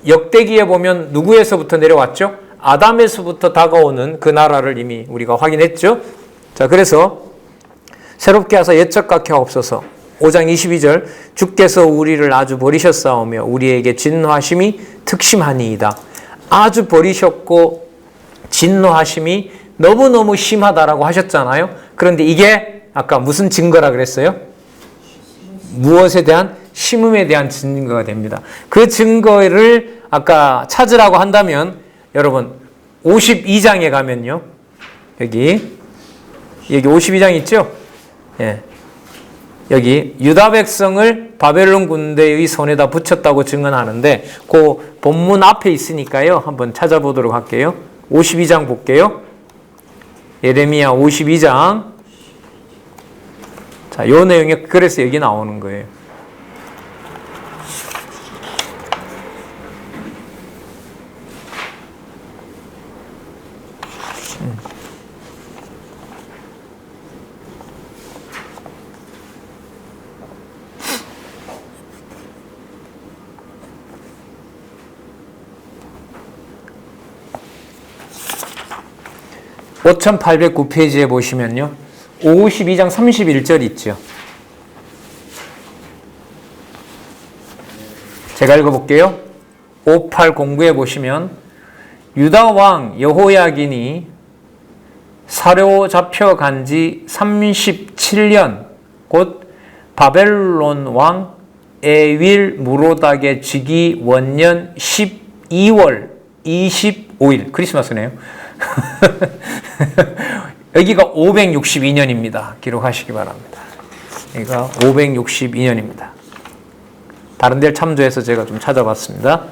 [SPEAKER 1] 역대기에 보면 누구에서부터 내려왔죠? 아담에서부터 다가오는 그 나라를 이미 우리가 확인했죠. 자, 그래서 새롭게 하사 옛적 같게 하옵소서. 5장 22절 주께서 우리를 아주 버리셨사오며 우리에게 진노하심이 특심하니이다. 아주 버리셨고 진노하심이 너무너무 심하다라고 하셨잖아요. 그런데 이게 아까 무슨 증거라 그랬어요? 무엇에 대한? 심음에 대한 증거가 됩니다. 그 증거를 아까 찾으라고 한다면 여러분 52장에 가면요. 여기 52장 있죠? 예. 여기 유다 백성을 바벨론 군대의 손에다 붙였다고 증언하는데 그 본문 앞에 있으니까요. 한번 찾아보도록 할게요. 52장 볼게요. 예레미야 52장. 자, 요 내용이 그래서 여기 나오는 거예요. (5809페이지에) 보시면요 52장 31절 있죠. 제가 읽어볼게요. 5809에 보시면 유다 왕 여호야긴이 사로잡혀간 지 37년 곧 바벨론 왕 에윌 무로닥의 즉위 원년 12월 25일 크리스마스네요. 여기가 562년입니다. 기록하시기 바랍니다. 여기가 562년입니다. 다른 데를 참조해서 제가 좀 찾아봤습니다.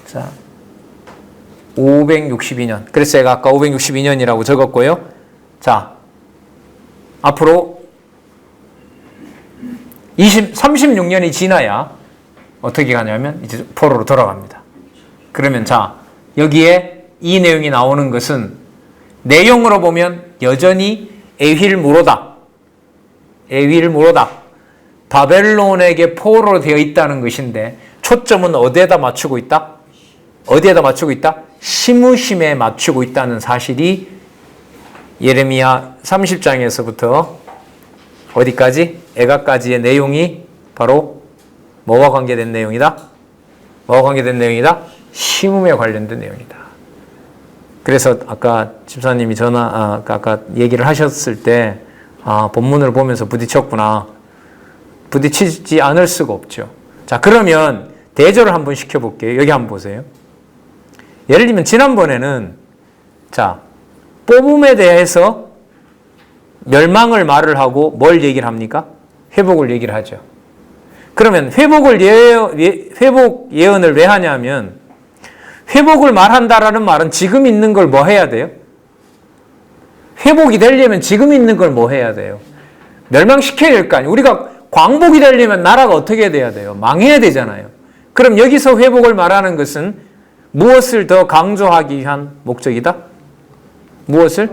[SPEAKER 1] 자, 562년. 그래서 제가 아까 562년이라고 적었고요. 자, 앞으로 36년이 지나야 어떻게 가냐면 이제 포로로 돌아갑니다. 그러면 자, 여기에 이 내용이 나오는 것은 내용으로 보면 여전히 에윌 무로닥 바벨론에게 포로로 되어 있다는 것인데 초점은 어디에다 맞추고 있다? 어디에다 맞추고 있다? 심으심에 맞추고 있다는 사실이 예레미야 30장에서부터 어디까지? 애가까지의 내용이 바로 뭐와 관계된 내용이다? 뭐와 관계된 내용이다? 심음에 관련된 내용이다. 그래서 아까 집사님이 아까 얘기를 하셨을 때 본문을 보면서 부딪혔구나. 부딪히지 않을 수가 없죠. 자, 그러면 대조를 한번 시켜볼게요. 여기 한번 보세요. 예를 들면 지난번에는 자, 뽑음에 대해서 멸망을 말을 하고 뭘 얘기를 합니까? 회복을 얘기를 하죠. 그러면 회복 예언을 왜 하냐면 회복을 말한다라는 말은 지금 있는 걸 뭐 해야 돼요? 회복이 되려면 지금 있는 걸 뭐 해야 돼요? 멸망시켜야 될 거 아니에요. 우리가 광복이 되려면 나라가 어떻게 돼야 돼요? 망해야 되잖아요. 그럼 여기서 회복을 말하는 것은 무엇을 더 강조하기 위한 목적이다? 무엇을?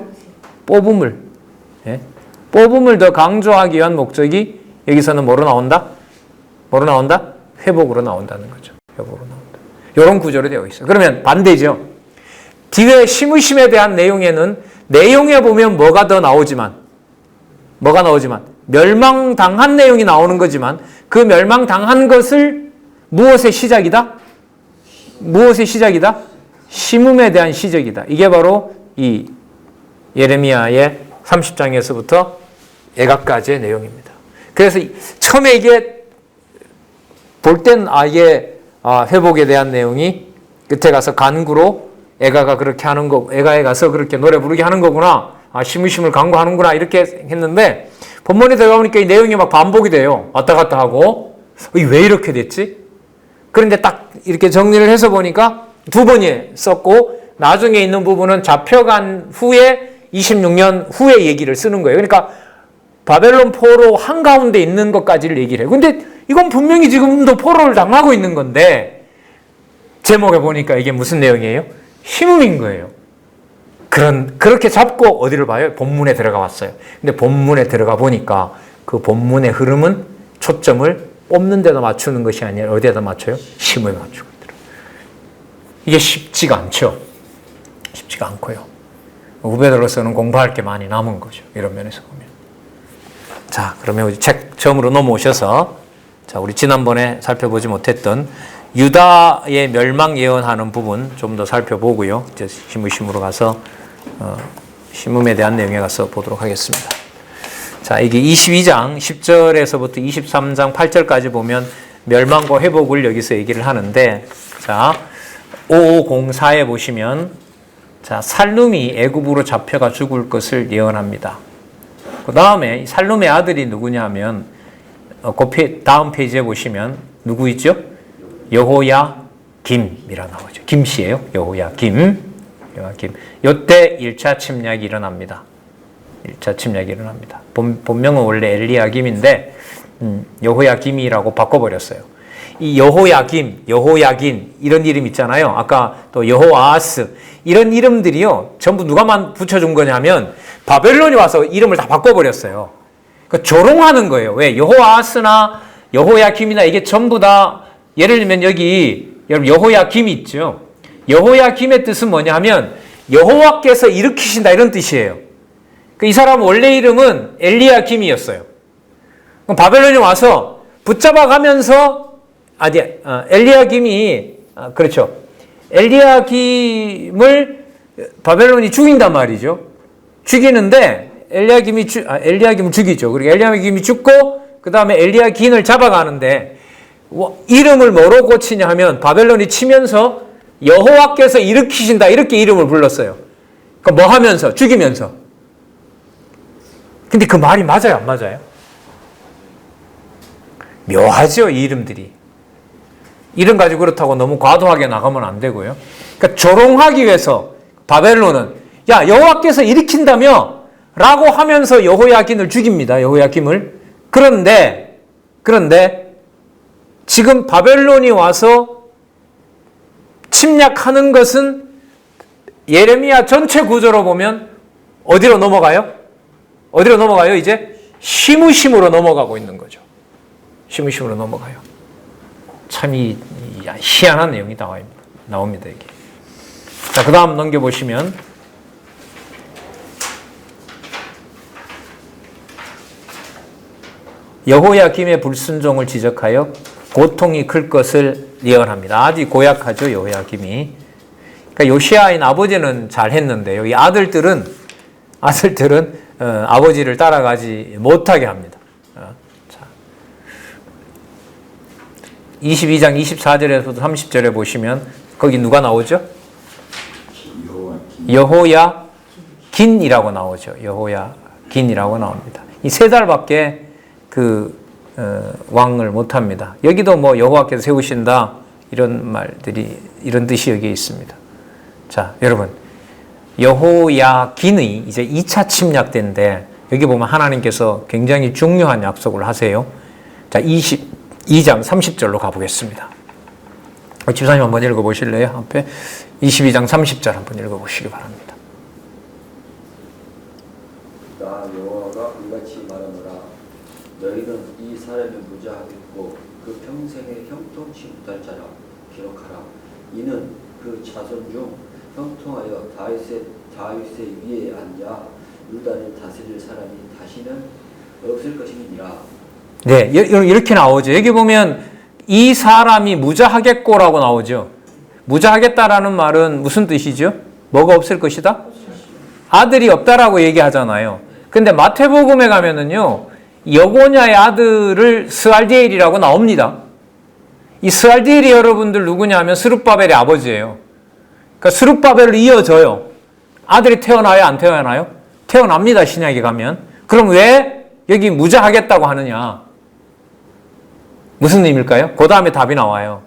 [SPEAKER 1] 뽑음을. 예? 뽑음을 더 강조하기 위한 목적이 여기서는 뭐로 나온다? 뭐로 나온다? 회복으로 나온다는 거죠. 회복으로 나온다. 이런 구조로 되어 있어요. 그러면 반대죠. 뒤에 심으심에 대한 내용에 보면 뭐가 나오지만 멸망당한 내용이 나오는 거지만 그 멸망당한 것을 무엇의 시작이다? 무엇의 시작이다? 심음에 대한 시작이다. 이게 바로 이 예레미야의 30장에서부터 애가까지의 내용입니다. 그래서 처음에 이게 볼 땐 이게 회복에 대한 내용이 끝에 가서 간구로 애가가 그렇게 하는 거, 애가에 가서 그렇게 노래 부르게 하는 거구나. 시무심을 간구하는구나. 이렇게 했는데 본문에 들어가 보니까 이 내용이 막 반복이 돼요. 왔다 갔다 하고 왜 이렇게 됐지? 그런데 딱 이렇게 정리를 해서 보니까 두 번이 썼고 나중에 있는 부분은 잡혀간 후에 26년 후에 얘기를 쓰는 거예요. 그러니까 바벨론 포로 한가운데 있는 것까지를 얘기를 해요. 근데 이건 분명히 지금도 포로를 당하고 있는 건데 제목에 보니까 이게 무슨 내용이에요? 심음인 거예요. 그렇게 잡고 어디를 봐요? 본문에 들어가 왔어요. 근데 본문에 들어가 보니까 그 본문의 흐름은 초점을 뽑는 데다 맞추는 것이 아니라 어디에다 맞춰요? 심음에 맞추고 있더라고요. 이게 쉽지가 않죠. 쉽지가 않고요. 후배들로서는 공부할 게 많이 남은 거죠. 이런 면에서 보면. 자, 그러면 우리 책 처음으로 넘어오셔서 자, 우리 지난번에 살펴보지 못했던 유다의 멸망 예언하는 부분 좀 더 살펴보고요. 이제 심으심으로 가서 심음에 대한 내용에 가서 보도록 하겠습니다. 자, 이게 22장 10절에서부터 23장 8절까지 보면 멸망과 회복을 여기서 얘기를 하는데 자, 5504에 보시면 자, 살룸이 애굽으로 잡혀가 죽을 것을 예언합니다. 그 다음에 살룸의 아들이 누구냐 하면 다음 페이지에 보시면 누구 있죠? 여호야김이라 나오죠. 김씨예요. 여호야김. 이때 1차 침략이 일어납니다. 1차 침략이 일어납니다. 본명은 원래 엘리야김인데 여호야김이라고 바꿔버렸어요. 이 여호야긴 이런 이름 있잖아요. 아까 또 여호아하스 이런 이름들이요. 전부 누가만 붙여준 거냐면 바벨론이 와서 이름을 다 바꿔버렸어요. 그러니까 조롱하는 거예요. 왜? 여호아하스나 여호야김이나 이게 전부 다 예를 들면 여기 여러분 여호야김이 있죠. 여호야김의 뜻은 뭐냐 하면 여호와께서 일으키신다 이런 뜻이에요. 이 사람 원래 이름은 엘리야김이었어요. 그럼 바벨론이 와서 붙잡아가면서 엘리야김이 그렇죠. 엘리야김을 바벨론이 죽인단 말이죠. 죽이는데 엘리야김을 죽이죠. 그리고 엘리야김이 죽고 그 다음에 엘리야긴을 잡아가는데 이름을 뭐로 고치냐 하면 바벨론이 치면서 여호와께서 일으키신다 이렇게 이름을 불렀어요. 그러니까 뭐 하면서? 죽이면서. 근데 그 말이 맞아요? 안 맞아요? 묘하죠, 이 이름들이. 이름 가지고 그렇다고 너무 과도하게 나가면 안 되고요. 그러니까 조롱하기 위해서 바벨론은 야 여호와께서 일으킨다며 라고 하면서 여호야긴을 죽입니다. 여호야김을. 그런데 지금 바벨론이 와서 침략하는 것은 예레미야 전체 구조로 보면 어디로 넘어가요? 어디로 넘어가요? 이제 시무심으로 넘어가고 있는 거죠. 시무심으로 넘어가요. 참 희한한 내용이 나옵니다. 이게. 자, 그 다음 넘겨보시면 여호야김의 불순종을 지적하여 고통이 클 것을 예언합니다. 아주 고약하죠, 여호야김이. 그러니까 요시아인 아버지는 잘했는데요. 이 아들들은 아버지를 따라가지 못하게 합니다. 자, 22장 24절에서도 30절에 보시면 거기 누가 나오죠? 여호야긴이라고 나오죠. 긴이라고 나옵니다. 이 3달밖에 왕을 못합니다. 여기도 뭐 여호와께서 세우신다 이런 말들이 이런 뜻이 여기에 있습니다. 자, 여러분 여호야긴의 이제 2차 침략 때인데 여기 보면 하나님께서 굉장히 중요한 약속을 하세요. 자, 22장 30절로 가보겠습니다. 집사님 한번 읽어보실래요? 앞에 22장 30절 한번 읽어보시기 바랍니다.
[SPEAKER 2] 나 여호와가 이같이 말하노라. 너희는 이 사람이 무자하겠고 그 평생에 형통치 못할 자라 기록하라. 이는 그 자손 중 형통하여 다윗의 위에 앉아 유다를 다스릴 사람이 다시는 없을 것임이니라.
[SPEAKER 1] 네, 이렇게 나오죠. 여기 보면 이 사람이 무자하겠고라고 나오죠. 무자하겠다라는 말은 무슨 뜻이죠? 뭐가 없을 것이다? 아들이 없다라고 얘기하잖아요. 근데 마태복음에 가면은요, 여고냐의 아들을 스알디엘이라고 나옵니다. 이 스알디엘이 여러분들 누구냐면 스룹바벨의 아버지예요. 그러니까 스룹바벨을 이어져요. 아들이 태어나요? 안 태어나요? 태어납니다. 신약에 가면. 그럼 왜 여기 무자하겠다고 하느냐? 무슨 의미일까요? 그 다음에 답이 나와요.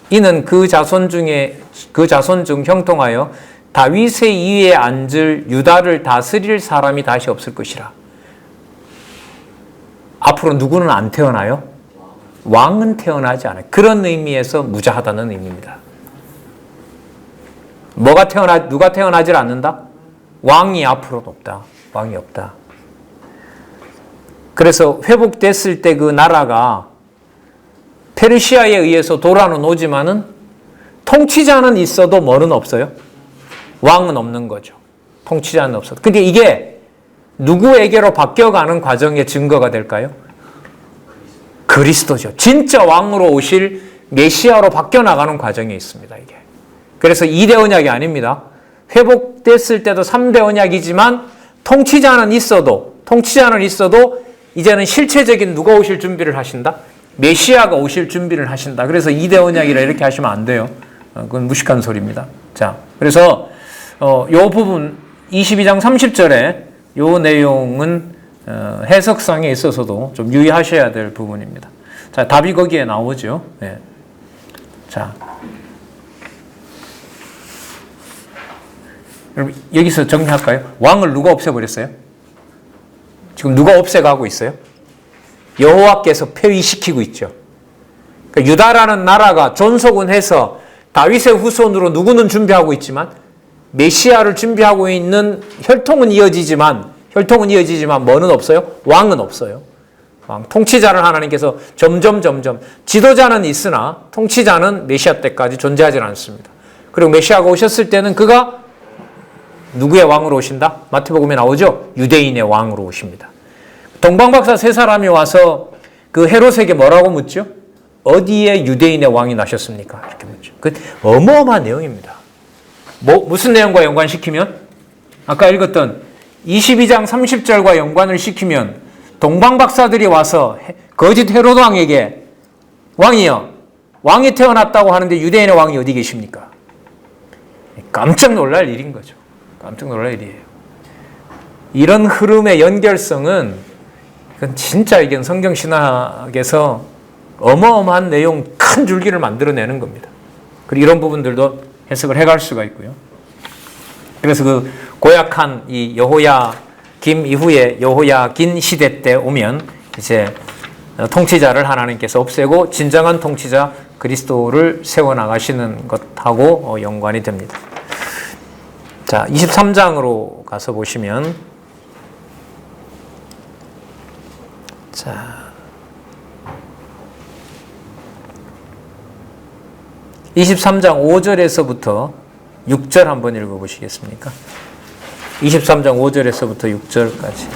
[SPEAKER 1] 이는 그 자손 중 형통하여 다윗의 위에 앉을 유다를 다스릴 사람이 다시 없을 것이라. 앞으로 누구는 안 태어나요? 왕은 태어나지 않아요. 그런 의미에서 무자하다는 의미입니다. 누가 태어나질 않는다? 왕이 앞으로는 없다. 왕이 없다. 그래서 회복됐을 때 그 나라가 페르시아에 의해서 돌아는 오지만은 통치자는 있어도 뭐는 없어요? 왕은 없는 거죠. 통치자는 없어도. 근데 이게 누구에게로 바뀌어가는 과정의 증거가 될까요? 그리스도죠. 진짜 왕으로 오실 메시아로 바뀌어나가는 과정에 있습니다. 이게. 그래서 2대 언약이 아닙니다. 회복됐을 때도 3대 언약이지만 통치자는 있어도 이제는 실체적인 누가 오실 준비를 하신다? 메시아가 오실 준비를 하신다. 그래서 2대 언약이라 이렇게 하시면 안 돼요. 그건 무식한 소리입니다. 자, 그래서 요 부분 22장 30절에 요 내용은 해석상에 있어서도 좀 유의하셔야 될 부분입니다. 자, 답이 거기에 나오죠. 네. 자, 여러분 여기서 정리할까요? 왕을 누가 없애버렸어요? 지금 누가 없애가고 있어요? 여호와께서 폐위시키고 있죠. 그러니까 유다라는 나라가 존속은 해서 다윗의 후손으로 누구는 준비하고 있지만 메시아를 준비하고 있는 혈통은 이어지지만 뭐는 없어요? 왕은 없어요. 통치자를 하나님께서 점점 지도자는 있으나 통치자는 메시아 때까지 존재하지 않습니다. 그리고 메시아가 오셨을 때는 그가 누구의 왕으로 오신다? 마태복음에 나오죠? 유대인의 왕으로 오십니다. 동방박사 3사람이 와서 그 헤롯에게 뭐라고 묻죠? 어디에 유대인의 왕이 나셨습니까? 이렇게 묻죠. 그 어마어마한 내용입니다. 무슨 내용과 연관시키면? 아까 읽었던 22장 30절과 연관을 시키면 동방박사들이 와서 거짓 헤롯 왕에게 왕이요, 왕이 태어났다고 하는데 유대인의 왕이 어디 계십니까? 깜짝 놀랄 일인 거죠. 깜짝 놀랄 일이에요. 이런 흐름의 연결성은 이건 성경신학에서 어마어마한 내용 큰 줄기를 만들어내는 겁니다. 그리고 이런 부분들도 해석을 해갈 수가 있고요. 그래서 그 고약한 이 여호야김 이후에 여호야긴 시대 때 오면 이제 통치자를 하나님께서 없애고 진정한 통치자 그리스도를 세워나가시는 것하고 연관이 됩니다. 자, 23장으로 가서 보시면 자, 23장 5절에서부터 6절 한번 읽어보시겠습니까? 23장 5절에서부터 6절까지.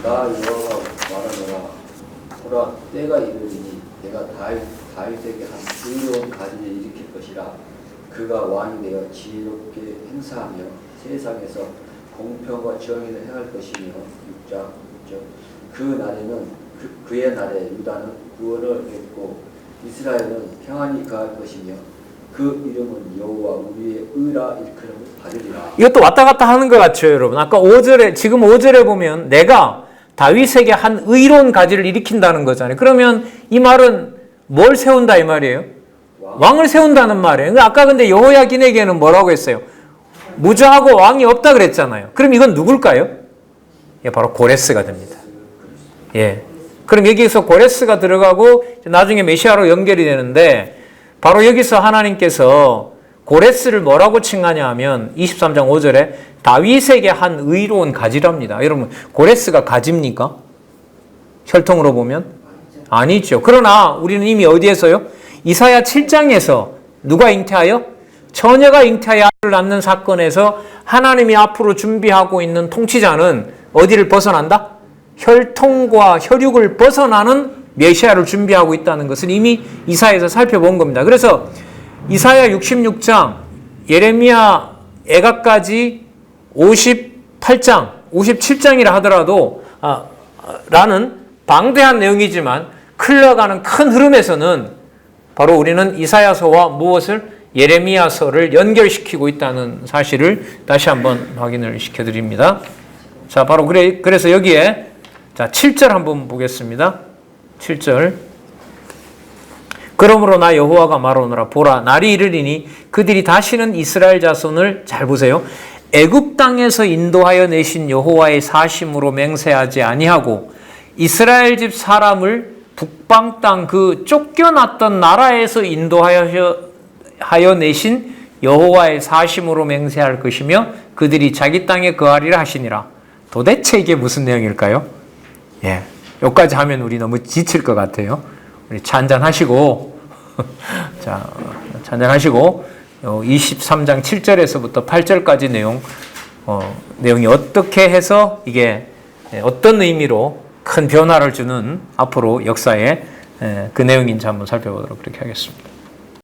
[SPEAKER 2] 나 여호와가 말하노라. 보라, 때가 이르리니 내가 다윗에게 한 의로운 가지를 일으킬 것이라. 그가 왕이 되어 지혜롭게 행사하며 세상에서 공평과 정의를 행할 것이며 6장 그 날에는 그의 날에 유다는 구원을 얻고 이스라엘은 평안히 가할 것이며 그 이름은 여호와 우리의 의라 일컬음을 받으리라.
[SPEAKER 1] 이것도 왔다 갔다 하는 것 같죠, 여러분. 아까 5절에, 지금 5절에 보면 내가 다윗에게 한 의로운 가지를 일으킨다는 거잖아요. 그러면 이 말은 뭘 세운다 이 말이에요? 왕을 세운다는 말이에요. 아까 근데 여호야긴에게는 뭐라고 했어요? 무저하고 왕이 없다 그랬잖아요. 그럼 이건 누굴까요? 예, 바로 고레스가 됩니다. 예. 그럼 여기서 고레스가 들어가고 나중에 메시아로 연결이 되는데 바로 여기서 하나님께서 고레스를 뭐라고 칭하냐 하면 23장 5절에 다윗에게 한 의로운 가지랍니다. 여러분, 고레스가 가지입니까? 혈통으로 보면? 아니죠. 그러나 우리는 이미 어디에서요? 이사야 7장에서 누가 잉태하여? 처녀가 잉태하여 아들을 낳는 사건에서 하나님이 앞으로 준비하고 있는 통치자는 어디를 벗어난다? 혈통과 혈육을 벗어나는 메시아를 준비하고 있다는 것을 이미 이사야에서 살펴본 겁니다. 그래서 이사야 66장, 예레미야 애가까지 58장, 57장이라 하더라도 라는 방대한 내용이지만 흘러가는 큰 흐름에서는 바로 우리는 이사야서와 무엇을? 예레미야서를 연결시키고 있다는 사실을 다시 한번 확인을 시켜드립니다. 자, 바로 그래서 여기에 자 7절 한번 보겠습니다. 7절. 그러므로 나 여호와가 말하노라 보라 날이 이르리니 그들이 다시는 이스라엘 자손을 잘 보세요. 애굽 땅에서 인도하여 내신 여호와의 사심으로 맹세하지 아니하고 이스라엘 집 사람을 북방 땅 그 쫓겨났던 나라에서 인도하여 내신 여호와의 사심으로 맹세할 것이며 그들이 자기 땅에 거하리라 하시니라. 도대체 이게 무슨 내용일까요? 예, 여기까지 하면 우리 너무 지칠 것 같아요. 우리 차 한잔 하시고 자, 차 한잔 하시고 23장 7절에서부터 8절까지 내용이 어떻게 해서 이게 어떤 의미로 큰 변화를 주는 앞으로 역사에 그 내용인지 한번 살펴보도록 그렇게 하겠습니다.